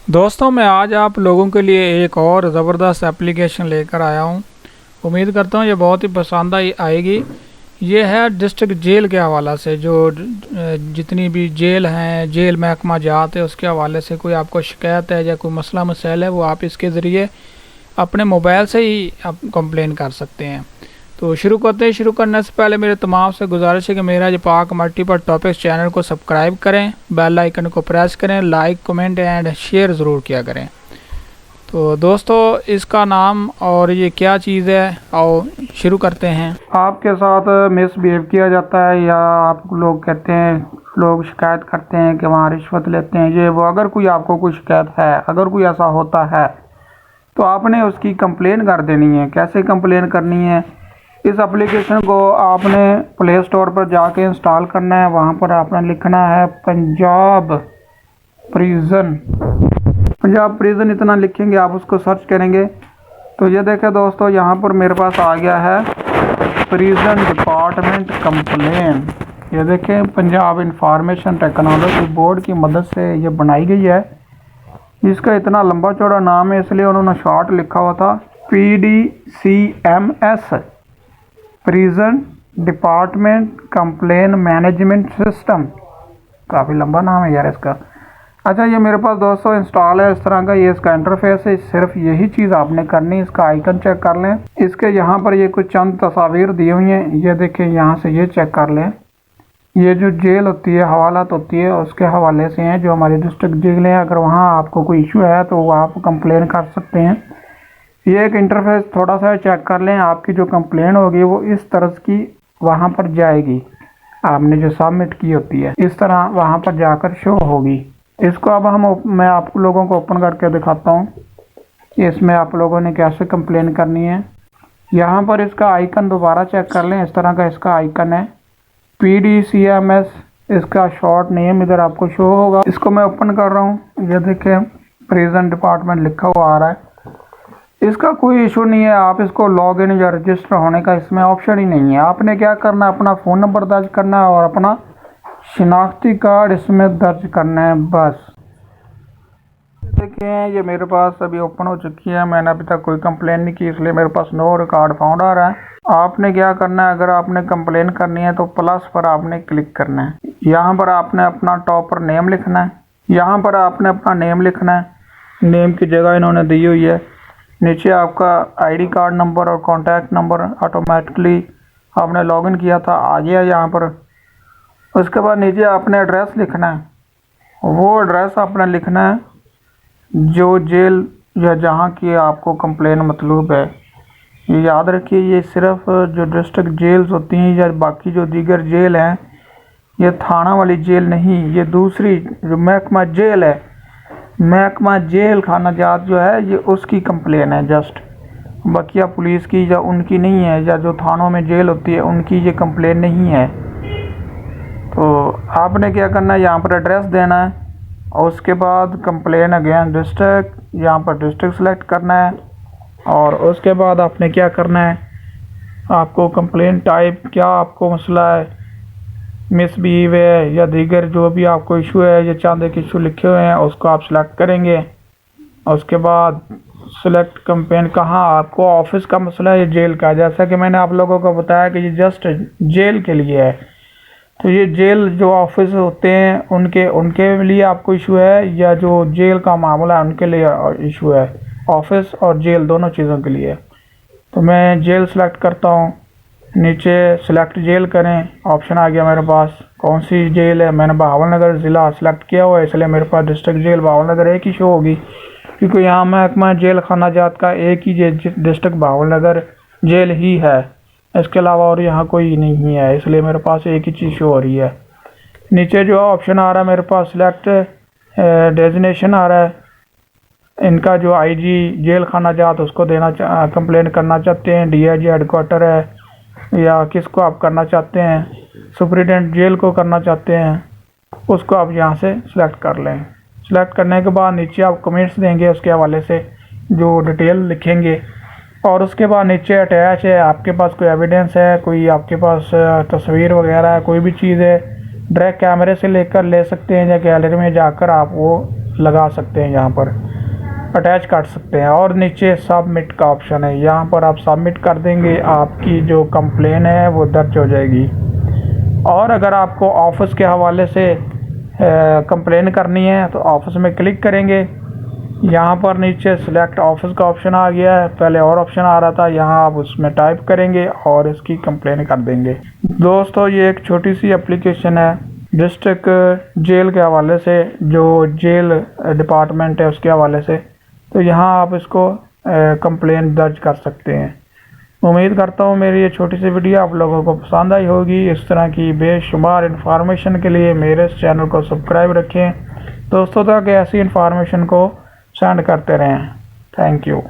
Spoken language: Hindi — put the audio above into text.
दोस्तों मैं आज आप लोगों के लिए एक और ज़बरदस्त एप्लीकेशन लेकर आया हूँ। उम्मीद करता हूँ ये बहुत ही पसंद आएगी। ये है डिस्ट्रिक्ट जेल के हवाला से, जो जितनी भी जेल हैं, जेल महकमा जात है, उसके हवाले से कोई आपको शिकायत है या कोई मसला मसाइल है, वो आप इसके ज़रिए अपने मोबाइल से ही आप कंप्लेन कर सकते हैं। तो शुरू करते हैं। शुरू करने से पहले मेरे तमाम से गुजारिश है कि मेरा जो पाक मल्टीपल टॉपिक्स चैनल को सब्सक्राइब करें, बेल आइकन को प्रेस करें, लाइक कमेंट एंड शेयर ज़रूर किया करें। तो दोस्तों इसका नाम और ये क्या चीज़ है, और शुरू करते हैं। आपके साथ मिसबिहेव किया जाता है या आप लोग कहते हैं, लोग शिकायत करते हैं कि वहाँ रिश्वत लेते हैं, ये वो, अगर कोई आपको कोई शिकायत है, अगर कोई ऐसा होता है तो आपने उसकी कंप्लेन कर देनी है। कैसे कंप्लेन करनी है? इस एप्लीकेशन को आपने प्ले स्टोर पर जाके इंस्टॉल करना है। वहाँ पर आपने लिखना है पंजाब प्रिजन। पंजाब प्रिजन इतना लिखेंगे, आप उसको सर्च करेंगे तो ये देखें दोस्तों, यहाँ पर मेरे पास आ गया है प्रिजन डिपार्टमेंट कंप्लेन। ये देखें, पंजाब इंफॉर्मेशन टेक्नोलॉजी बोर्ड की मदद से ये बनाई गई है। इसका इतना लंबा चौड़ा नाम है, इसलिए उन्होंने शॉर्ट लिखा हुआ था PDCMS, prison department complain management system. काफ़ी लंबा नाम है यार इसका। अच्छा, ये मेरे पास दोस्तों इंस्टॉल है इस तरह का। ये इसका इंटरफेस है। सिर्फ यही चीज़ आपने करनी है, इसका आइकन चेक कर लें। इसके यहाँ पर ये कुछ चंद तस्वीर दी हुई हैं, ये देखें, यहाँ से ये चेक कर लें। ये जो जेल होती है, हवालात होती है, उसके हवाले से हैं जो हमारी डिस्ट्रिक्ट जेल है। अगर वहाँ आपको कोई इशू है तो वो आप कंप्लेन कर सकते हैं। ये एक इंटरफेस थोड़ा सा चेक कर लें। आपकी जो कंप्लेन होगी वो इस तरह की वहाँ पर जाएगी, आपने जो सबमिट की होती है इस तरह वहाँ पर जाकर शो होगी। इसको अब मैं आप लोगों को ओपन करके दिखाता हूँ कि इसमें आप लोगों ने कैसे कंप्लेन करनी है। यहाँ पर इसका आइकन दोबारा चेक कर लें, इस तरह का इसका आइकन है PDCMS, इसका शॉर्ट नेम इधर आपको शो होगा। इसको मैं ओपन कर रहा हूँ, ये देखें प्रिजन डिपार्टमेंट लिखा हुआ आ रहा है। इसका कोई इशू नहीं है, आप इसको लॉग इन या रजिस्टर होने का इसमें ऑप्शन ही नहीं है। आपने क्या करना है, अपना फ़ोन नंबर दर्ज करना है और अपना शिनाख्ती कार्ड इसमें दर्ज करना है, बस। देखिए ये मेरे पास अभी ओपन हो चुकी है। मैंने अभी तक कोई कंप्लेन नहीं की, इसलिए मेरे पास नो रिकॉर्ड फाउंड आ रहा है। आपने क्या करना है, अगर आपने कंप्लेन करनी है तो प्लस पर आपने क्लिक करना है। यहाँ पर आपने अपना टॉप पर नेम लिखना है। यहाँ पर आपने अपना नेम लिखना है। नेम की जगह इन्होंने दी हुई है। नीचे आपका ID कार्ड नंबर और कॉन्टैक्ट नंबर ऑटोमेटिकली आपने लॉगिन किया था आ गया यहाँ पर। उसके बाद नीचे आपने एड्रेस लिखना है। वो एड्रेस आपने लिखना है जो जेल या जहाँ की आपको कंप्लेन मतलूब है। ये याद रखिए, ये सिर्फ जो डिस्ट्रिक्ट जेल्स होती हैं या बाकी जो दीगर जेल हैं, ये थाना वाली जेल नहीं, ये दूसरी जो महकमा जेल है, महकमा जेल खाना जात जो है, ये उसकी कंप्लेन है जस्ट। बकिया पुलिस की या उनकी नहीं है, या जो थानों में जेल होती है उनकी ये कंप्लेन नहीं है। तो आपने क्या करना है, यहाँ पर एड्रेस देना है और उसके बाद कंप्लेन अगेन डिस्ट्रिक्ट, यहाँ पर डिस्ट्रिक्ट सेलेक्ट करना है। और उसके बाद आपने क्या करना है, आपको कंप्लेन टाइप क्या आपको मसला है, मिसबिहेव है या दीगर जो भी आपको इशू है, ये चंद एक इशू लिखे हुए हैं, उसको आप सिलेक्ट करेंगे। और उसके बाद सिलेक्ट कंप्लेन कहाँ, आपको ऑफिस का मसला है या जेल का। जैसा कि मैंने आप लोगों को बताया कि ये जस्ट जेल के लिए है, तो ये जेल जो ऑफिस होते हैं उनके लिए आपको इशू है, या जो जेल का मामला है उनके लिए इशू है। ऑफिस और जेल दोनों चीज़ों के लिए। तो मैं जेल सेलेक्ट करता हूँ। नीचे सेलेक्ट जेल करें, ऑप्शन आ गया मेरे पास। कौन सी जेल है, मैंने बहावल नगर ज़िला सेलेक्ट किया हुआ है, इसलिए मेरे पास डिस्ट्रिक्ट जेल बहावल नगर एक ही शो होगी, क्योंकि यहाँ महकमा जेल खाना जात का एक ही डिस्ट्रिक्ट बहावल नगर जेल ही है। इसके अलावा और यहाँ कोई नहीं है, इसलिए मेरे पास एक ही चीज़ शो हो रही है। नीचे जो ऑप्शन आ रहा है मेरे पास सिलेक्ट डेजिग्नेशन आ रहा है। इनका जो IG जेल खाना जात उसको देना कंप्लेन करना चाहते हैं, DIG हेडक्वार्टर है, या किसको आप करना चाहते हैं, सुप्रिटेंडेंट जेल को करना चाहते हैं, उसको आप यहाँ से सिलेक्ट कर लें। सिलेक्ट करने के बाद नीचे आप कमेंट्स देंगे उसके हवाले से, जो डिटेल लिखेंगे। और उसके बाद नीचे अटैच है, आपके पास कोई एविडेंस है, कोई आपके पास तस्वीर वगैरह है, कोई भी चीज़ है, डायरेक्ट कैमरे से लेकर ले सकते हैं या गैलरी में जाकर आप वो लगा सकते हैं, यहाँ पर अटैच कर सकते हैं। और नीचे सबमिट का ऑप्शन है, यहाँ पर आप सबमिट कर देंगे, आपकी जो कंप्लेन है वो दर्ज हो जाएगी। और अगर आपको ऑफिस के हवाले से कंप्लेन करनी है तो ऑफिस में क्लिक करेंगे, यहाँ पर नीचे सिलेक्ट ऑफिस का ऑप्शन आ गया है, पहले और ऑप्शन आ रहा था, यहाँ आप उसमें टाइप करेंगे और इसकी कंप्लेन कर देंगे। दोस्तों ये एक छोटी सी एप्लीकेशन है डिस्ट्रिक्ट जेल के हवाले से, जो जेल डिपार्टमेंट है उसके हवाले से, तो यहाँ आप इसको कंप्लेन दर्ज कर सकते हैं। उम्मीद करता हूँ मेरी ये छोटी सी वीडियो आप लोगों को पसंद आई होगी। इस तरह की बेशुमार इन्फॉर्मेशन के लिए मेरे इस चैनल को सब्सक्राइब रखें, दोस्तों तक ऐसी इन्फॉर्मेशन को सेंड करते रहें। Thank you.